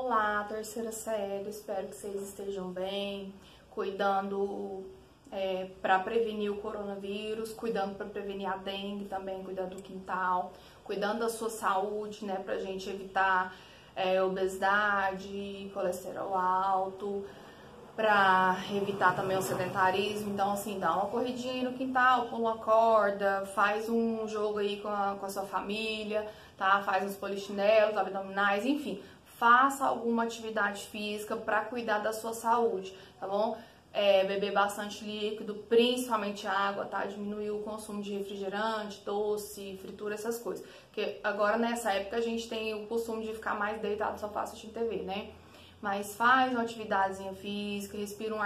Olá, terceira série, espero que vocês estejam bem, cuidando para prevenir o coronavírus, cuidando para prevenir a dengue também, cuidando do quintal, cuidando da sua saúde, né, pra gente evitar obesidade, colesterol alto, para evitar também o sedentarismo. Então, assim, dá uma corridinha no quintal, pula uma corda, faz um jogo aí com a sua família, tá? Faz uns polichinelos, abdominais, enfim, faça alguma atividade física para cuidar da sua saúde, tá bom? Beber bastante líquido, principalmente água, tá? Diminuir o consumo de refrigerante, doce, fritura, essas coisas. Porque agora, nessa época, a gente tem o costume de ficar mais deitado no sofá assistindo TV, né? Mas faz uma atividadezinha física, respira um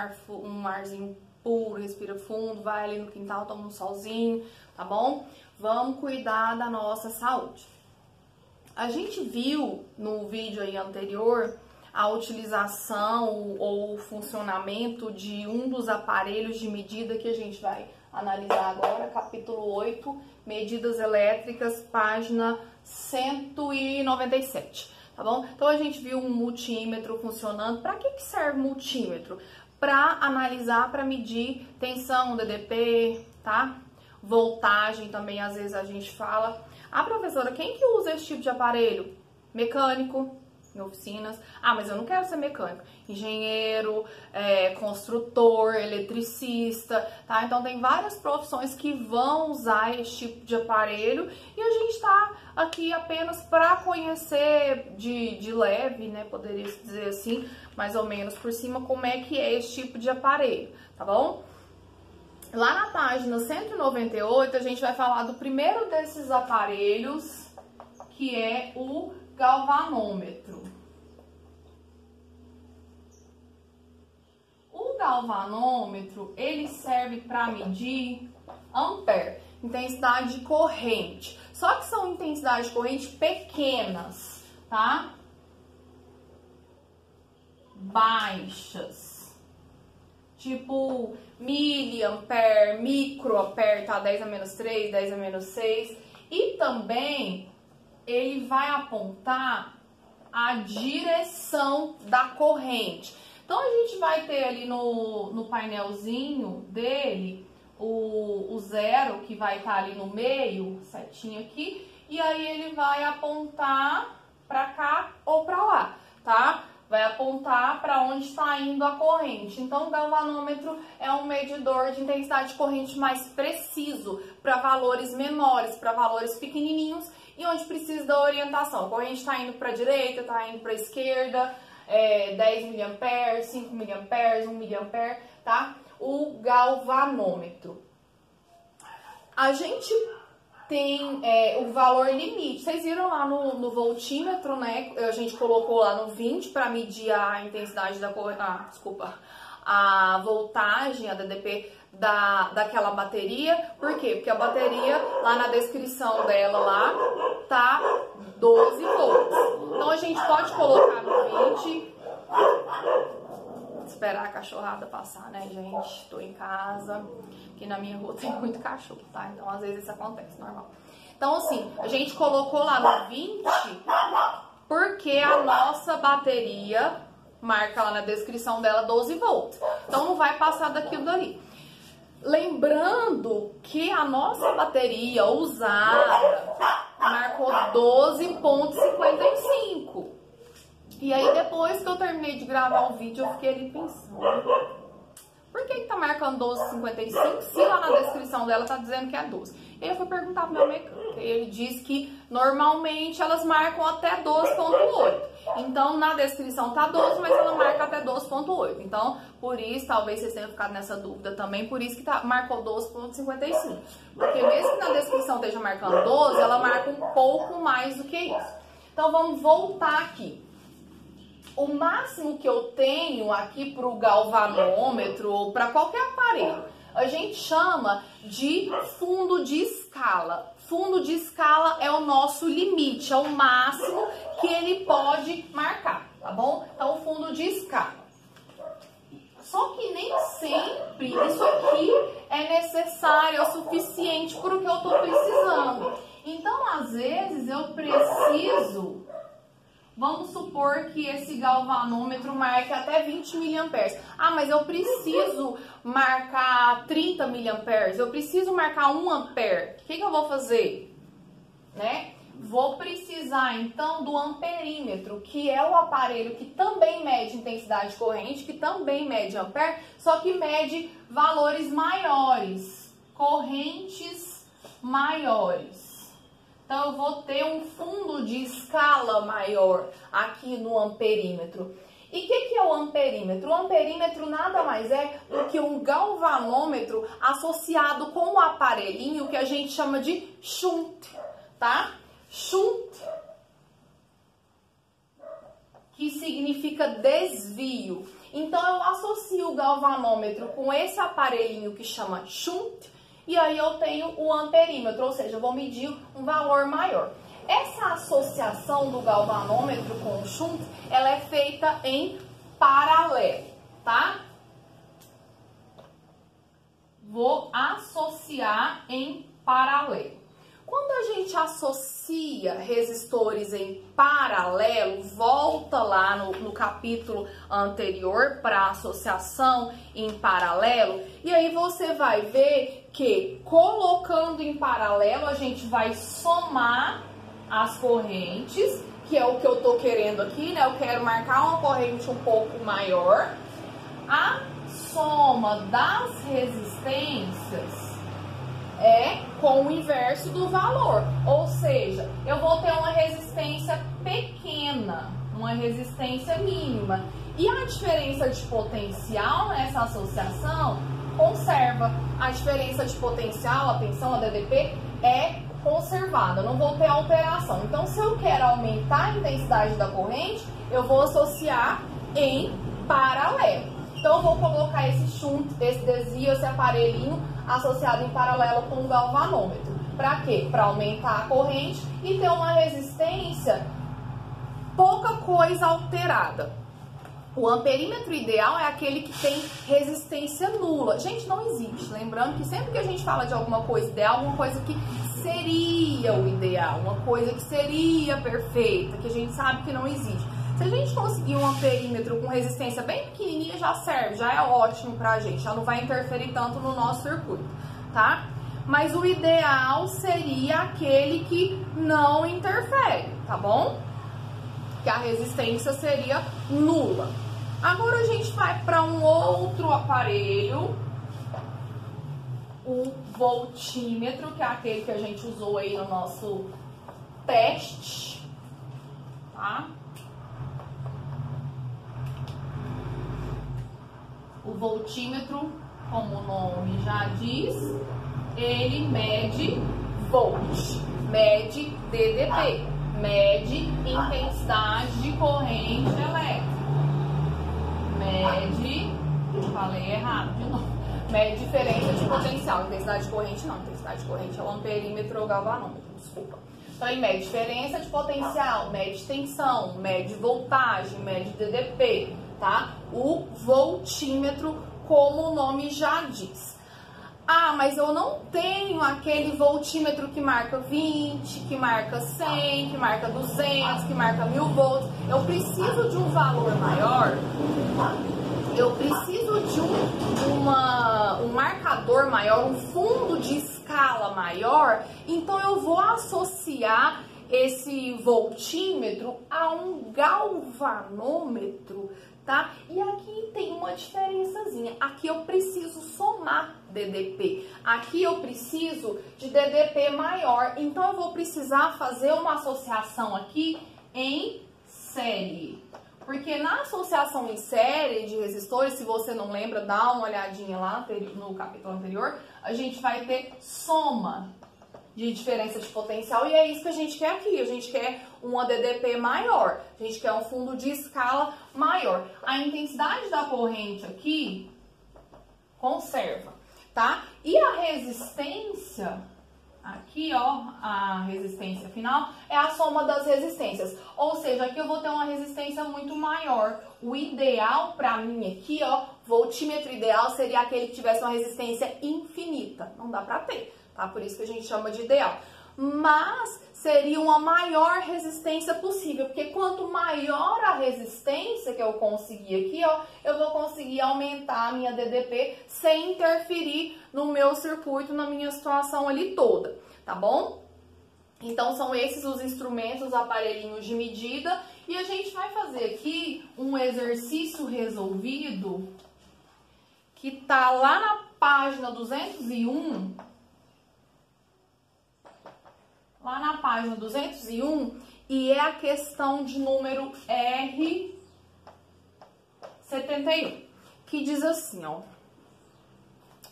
arzinho puro, respira fundo, vai ali no quintal, toma um solzinho, tá bom? Vamos cuidar da nossa saúde. A gente viu no vídeo aí anterior a utilização ou o funcionamento de um dos aparelhos de medida que a gente vai analisar agora, capítulo 8, medidas elétricas, página 197. Tá bom? Então a gente viu um multímetro funcionando. Para que serve multímetro? Para analisar, para medir tensão, DDP, tá? Voltagem também, às vezes a gente fala. Ah, professora, quem que usa esse tipo de aparelho? Mecânico, em oficinas. Ah, mas eu não quero ser mecânico. Engenheiro, construtor, eletricista, tá? Então tem várias profissões que vão usar esse tipo de aparelho e a gente tá aqui apenas para conhecer de leve, né? Poderia dizer assim, mais ou menos por cima, como é que é esse tipo de aparelho, tá bom? Lá na página 198, a gente vai falar do primeiro desses aparelhos, que é o galvanômetro. O galvanômetro, ele serve para medir ampere, intensidade de corrente. Só que são intensidades de corrente pequenas, tá? Baixas. Tipo miliampere, microampere, tá? 10 a menos 3, 10 a menos 6. E também ele vai apontar a direção da corrente. Então a gente vai ter ali no painelzinho dele o zero, que vai estar ali no meio, setinho aqui, e aí ele vai apontar para cá ou para lá, tá? Vai apontar para onde está indo a corrente. Então, o galvanômetro é um medidor de intensidade de corrente mais preciso para valores menores, para valores pequenininhos e onde precisa da orientação. A corrente está indo para a direita, está indo para a esquerda, 10 miliamperes, 5 miliamperes, 1 miliampere, tá? O galvanômetro. A gente tem o valor limite. Vocês viram lá no voltímetro, né? A gente colocou lá no 20 para medir a intensidade da corrente, a voltagem, a DDP daquela bateria. Por quê? Porque a bateria, lá na descrição dela lá, tá 12 volts. Então a gente pode colocar no 20. Esperar a cachorrada passar, né, gente? Tô em casa, aqui na minha rua tem muito cachorro, tá? Então, às vezes, isso acontece, normal. Então, assim, a gente colocou lá no 20 porque a nossa bateria marca lá na descrição dela 12 volts. Então, não vai passar daquilo dali. Lembrando que a nossa bateria usada marcou 12,55. E aí, depois que eu terminei de gravar o vídeo, eu fiquei ali pensando, por que tá marcando 12,55 se lá na descrição dela tá dizendo que é 12? E aí eu fui perguntar pro meu mecânico, e ele disse que normalmente elas marcam até 12,8. Então, na descrição tá 12, mas ela marca até 12,8. Então, por isso, talvez vocês tenham ficado nessa dúvida também, por isso que marcou 12,55. Porque mesmo que na descrição esteja marcando 12, ela marca um pouco mais do que isso. Então, vamos voltar aqui. O máximo que eu tenho aqui para o galvanômetro ou para qualquer aparelho, a gente chama de fundo de escala. Fundo de escala é o nosso limite, é o máximo que ele pode marcar, tá bom? Então, fundo de escala. Só que nem sempre isso aqui é necessário, é o suficiente para o que eu estou precisando. Então, às vezes, eu preciso Vamos supor que esse galvanômetro marque até 20 miliamperes. Ah, mas eu preciso marcar 30 miliamperes, eu preciso marcar 1 ampere. O que eu vou fazer? Né? Vou precisar, então, do amperímetro, que é o aparelho que também mede intensidade de corrente, que também mede ampere, só que mede valores maiores, correntes maiores. Então, eu vou ter um fundo de escala maior aqui no amperímetro. E o que é o amperímetro? O amperímetro nada mais é do que um galvanômetro associado com o aparelhinho que a gente chama de shunt, tá? Shunt, que significa desvio. Então, eu associo o galvanômetro com esse aparelhinho que chama shunt, e aí eu tenho o amperímetro, ou seja, eu vou medir um valor maior. Essa associação do galvanômetro com o shunt, ela é feita em paralelo, tá? Vou associar em paralelo. Quando a gente associa resistores em paralelo, volta lá no capítulo anterior para associação em paralelo, e aí você vai ver que colocando em paralelo a gente vai somar as correntes, que é o que eu tô querendo aqui, né? Eu quero marcar uma corrente um pouco maior. A soma das resistências é com o inverso do valor, ou seja, eu vou ter uma resistência pequena, uma resistência mínima, e a diferença de potencial nessa associação conserva. A diferença de potencial, a tensão, a DDP, é conservada, eu não vou ter alteração. Então, se eu quero aumentar a intensidade da corrente, eu vou associar em paralelo. Então, eu vou colocar esse shunt, esse desvio, esse aparelhinho associado em paralelo com o galvanômetro. Para quê? Para aumentar a corrente e ter uma resistência pouca coisa alterada. O amperímetro ideal é aquele que tem resistência nula. Gente, não existe. Lembrando que sempre que a gente fala de alguma coisa ideal, alguma coisa que seria o ideal, uma coisa que seria perfeita, que a gente sabe que não existe. Se a gente conseguir um amperímetro com resistência bem pequenininha, já serve, já é ótimo pra gente, já não vai interferir tanto no nosso circuito, tá? Mas o ideal seria aquele que não interfere, tá bom? Que a resistência seria nula. Agora a gente vai para um outro aparelho, o voltímetro, que é aquele que a gente usou aí no nosso teste, tá? O voltímetro, como o nome já diz, ele mede volt, mede DDP, mede intensidade de corrente elétrica, mede, falei errado de novo, mede diferença de potencial, intensidade de corrente não, intensidade de corrente é o amperímetro ou galvanômetro, desculpa. Então, ele mede diferença de potencial, mede tensão, mede voltagem, mede DDP, tá? O voltímetro, como o nome já diz. Ah, mas eu não tenho aquele voltímetro que marca 20, que marca 100, que marca 200, que marca 1000 volts. Eu preciso de um valor maior, eu preciso de um marcador maior, um fundo de escala maior, então eu vou associar esse voltímetro a um galvanômetro, tá? E aqui tem uma diferençazinha. Aqui eu preciso somar DDP. Aqui eu preciso de DDP maior. Então eu vou precisar fazer uma associação aqui em série. Porque na associação em série de resistores, se você não lembra, dá uma olhadinha lá no capítulo anterior, a gente vai ter soma de diferença de potencial, e é isso que a gente quer aqui. A gente quer uma DDP maior, a gente quer um fundo de escala maior. A intensidade da corrente aqui conserva, tá? E a resistência, aqui ó, a resistência final é a soma das resistências. Ou seja, aqui eu vou ter uma resistência muito maior. O ideal pra mim aqui, ó, voltímetro ideal seria aquele que tivesse uma resistência infinita. Não dá pra ter, tá? Por isso que a gente chama de ideal. Mas seria uma maior resistência possível, porque quanto maior maior a resistência que eu conseguir aqui, ó, eu vou conseguir aumentar a minha DDP sem interferir no meu circuito, na minha situação ali toda, tá bom? Então, são esses os instrumentos, os aparelhinhos de medida. E a gente vai fazer aqui um exercício resolvido que tá lá na página 201. Lá na página 201, e é a questão de número R71, que diz assim, ó.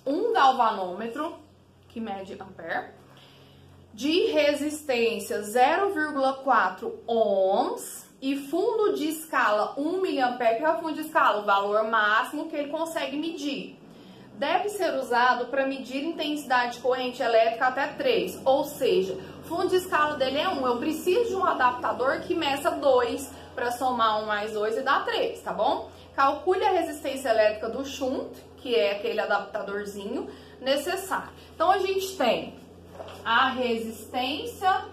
Um galvanômetro, que mede ampere, de resistência 0,4 ohms e fundo de escala 1 miliampere, que é o fundo de escala, o valor máximo que ele consegue medir. Deve ser usado para medir intensidade de corrente elétrica até 3, ou seja, o fundo de escala dele é 1. Eu preciso de um adaptador que meça 2 para somar 1 mais 2 e dar 3, tá bom? Calcule a resistência elétrica do shunt, que é aquele adaptadorzinho necessário. Então, a gente tem a resistência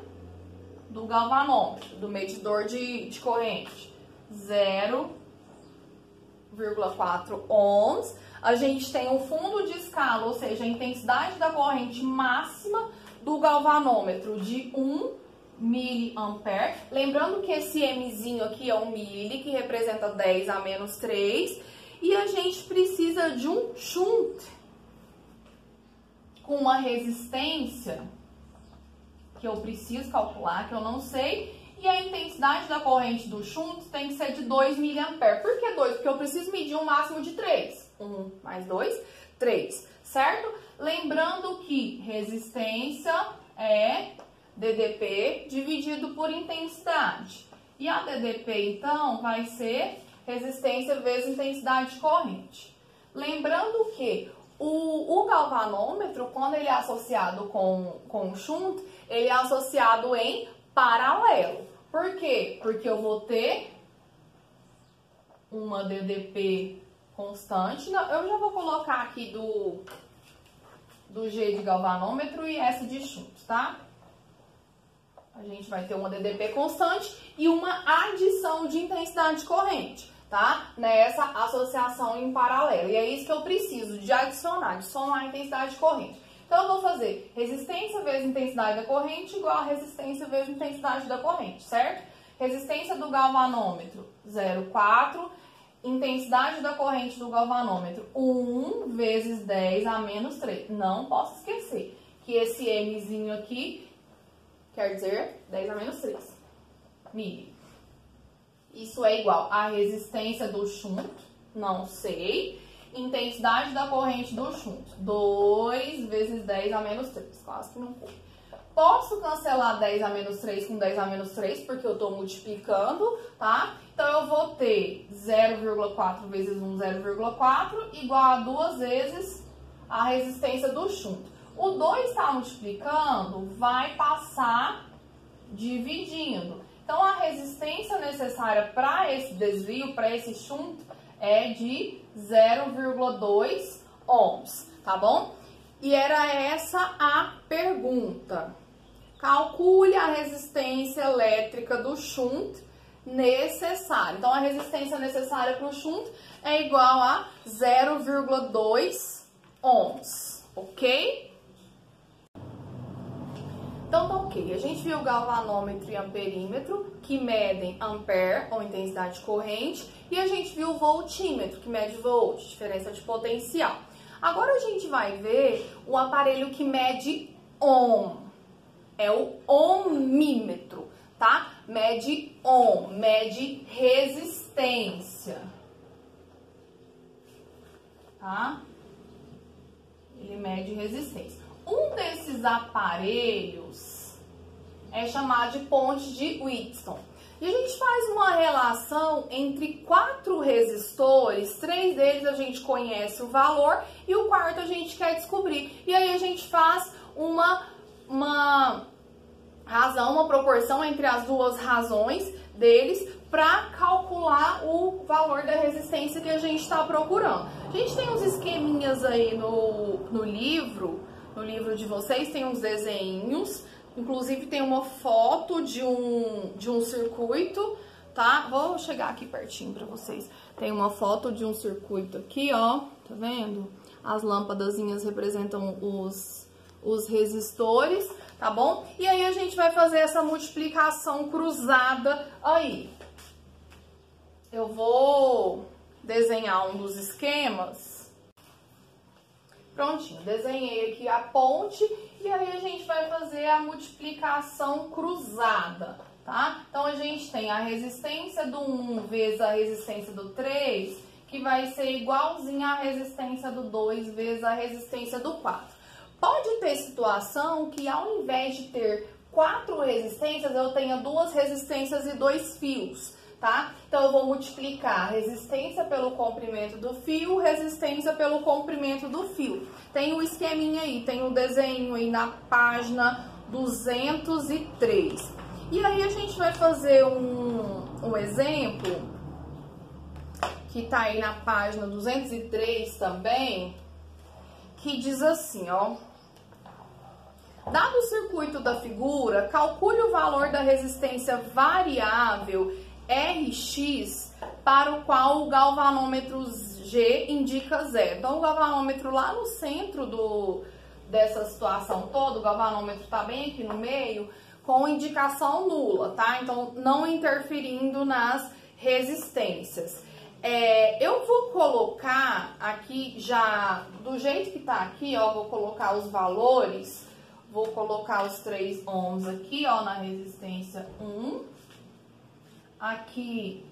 do galvanômetro, do medidor de corrente, 0,4 ohms. A gente tem o fundo de escala, ou seja, a intensidade da corrente máxima do galvanômetro de 1 miliampere. Lembrando que esse Mzinho aqui é um mili, que representa 10 a menos 3. E a gente precisa de um shunt com uma resistência que eu preciso calcular, que eu não sei. E a intensidade da corrente do shunt tem que ser de 2 miliampere. Por que 2? Porque eu preciso medir um máximo de 3. 1 mais 2, 3, certo? Lembrando que resistência é DDP dividido por intensidade. E a DDP, então, vai ser resistência vezes intensidade de corrente. Lembrando que o galvanômetro, quando ele é associado com o shunt, ele é associado em paralelo. Por quê? Porque eu vou ter uma DDP constante. Não, eu já vou colocar aqui do G de galvanômetro e S de shunt, tá? A gente vai ter uma DDP constante e uma adição de intensidade de corrente, tá? Nessa associação em paralelo. E é isso que eu preciso de adicionar, de somar a intensidade de corrente. Então, eu vou fazer resistência vezes intensidade da corrente igual a resistência vezes intensidade da corrente, certo? Resistência do galvanômetro, 0,4. Intensidade da corrente do galvanômetro, 1 vezes 10 a menos 3. Não posso esquecer que esse Mzinho aqui quer dizer 10 a menos 3 mili. Isso é igual a resistência do shunt, não sei. Intensidade da corrente do shunt, 2 vezes 10 a menos 3. Quase que não foi. Posso cancelar 10 a menos 3 com 10 a menos 3, porque eu estou multiplicando, tá? Então, eu vou ter 0,4 vezes 1, 0,4, igual a 2 vezes a resistência do shunt. O 2 está multiplicando, vai passar dividindo. Então, a resistência necessária para esse desvio, para esse shunt, é de 0,2 ohms, tá bom? E era essa a pergunta. Calcule a resistência elétrica do shunt necessária. Então, a resistência necessária para o shunt é igual a 0,2 ohms, ok? Então, tá ok. A gente viu o galvanômetro e amperímetro, que medem ampere, ou intensidade de corrente, e a gente viu o voltímetro, que mede volt, diferença de potencial. Agora, a gente vai ver o aparelho que mede ohm. É o ohmímetro, tá? Mede ohm, mede resistência, tá? Ele mede resistência. Um desses aparelhos é chamado de ponte de Wheatstone. E a gente faz uma relação entre 4 resistores, 3 deles a gente conhece o valor e o quarto a gente quer descobrir. E aí a gente faz uma razão, uma proporção entre as duas razões deles para calcular o valor da resistência que a gente está procurando. A gente tem uns esqueminhas aí no livro de vocês, tem uns desenhos, inclusive tem uma foto de um circuito, tá? Vou chegar aqui pertinho pra vocês. Tem uma foto de um circuito aqui, ó, tá vendo? As lâmpadazinhas representam os resistores, tá bom? E aí a gente vai fazer essa multiplicação cruzada aí. Eu vou desenhar um dos esquemas. Prontinho, desenhei aqui a ponte e aí a gente vai fazer a multiplicação cruzada, tá? Então a gente tem a resistência do 1 vezes a resistência do 3, que vai ser igualzinha à resistência do 2 vezes a resistência do 4. Pode ter situação que ao invés de ter 4 resistências, eu tenha 2 resistências e 2 fios, tá? Então eu vou multiplicar resistência pelo comprimento do fio, resistência pelo comprimento do fio. Tem o esqueminha aí, tem o desenho aí na página 203. E aí a gente vai fazer um exemplo que tá aí na página 203 também, que diz assim, ó. Dado o circuito da figura, calcule o valor da resistência variável Rx para o qual o galvanômetro G indica 0. Então, o galvanômetro lá no centro dessa situação toda, o galvanômetro tá bem aqui no meio, com indicação nula, tá? Então, não interferindo nas resistências. Eu vou colocar aqui já, do jeito que tá aqui, ó, vou colocar os valores, vou colocar os 3 ohms aqui, ó, na resistência 1, aqui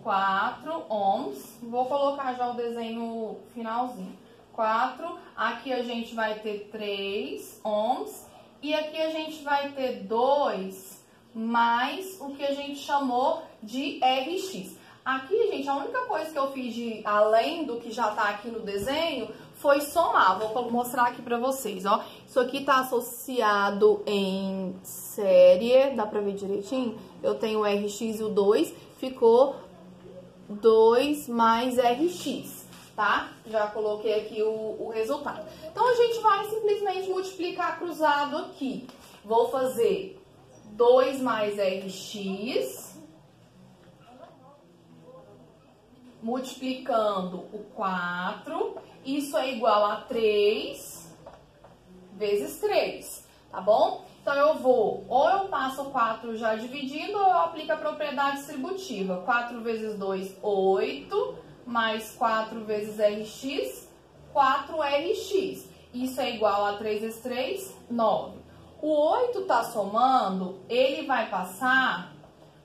4 ohms, vou colocar já o desenho finalzinho, 4, aqui a gente vai ter 3 ohms, e aqui a gente vai ter 2 mais o que a gente chamou de Rx. Aqui, gente, a única coisa que eu fiz além do que já tá aqui no desenho foi somar. Vou mostrar aqui pra vocês, ó. Isso aqui tá associado em série, dá pra ver direitinho? Eu tenho o Rx e o 2, ficou 2 mais Rx, tá? Já coloquei aqui o resultado. Então, a gente vai simplesmente multiplicar cruzado aqui. Vou fazer 2 mais Rx... multiplicando o 4, isso é igual a 3 vezes 3, tá bom? Então, ou eu passo o 4 já dividindo, ou eu aplico a propriedade distributiva. 4 vezes 2, 8, mais 4 vezes Rx, 4Rx. Isso é igual a 3 vezes 3, 9. O 8 tá somando, ele vai passar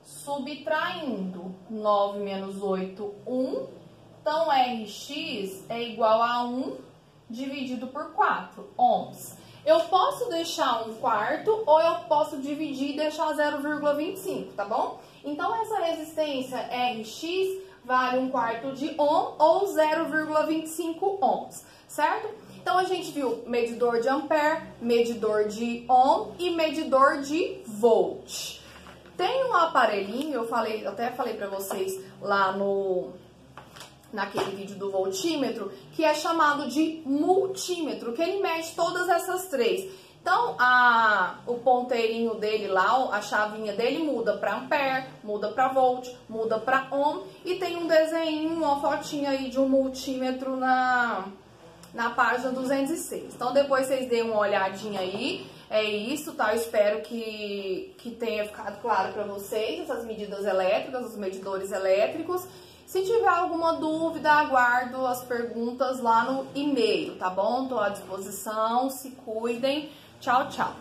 subtraindo 9 menos 8, 1. Então, Rx é igual a 1 dividido por 4 ohms. Eu posso deixar 1/4 ou eu posso dividir e deixar 0,25, tá bom? Então, essa resistência Rx vale 1/4 de ohm ou 0,25 ohms, certo? Então, a gente viu medidor de ampere, medidor de ohm e medidor de volt. Tem um aparelhinho, até falei pra vocês lá naquele vídeo do voltímetro, que é chamado de multímetro, que ele mede todas essas três. Então, o ponteirinho dele lá, a chavinha dele muda para ampere, muda para volt, muda para ohm, e tem um desenho, uma fotinha aí de um multímetro na página 206. Então, depois vocês deem uma olhadinha aí. É isso, tá? Eu espero que tenha ficado claro para vocês essas medidas elétricas, os medidores elétricos. Se tiver alguma dúvida, aguardo as perguntas lá no e-mail, tá bom? Tô à disposição, se cuidem. Tchau, tchau.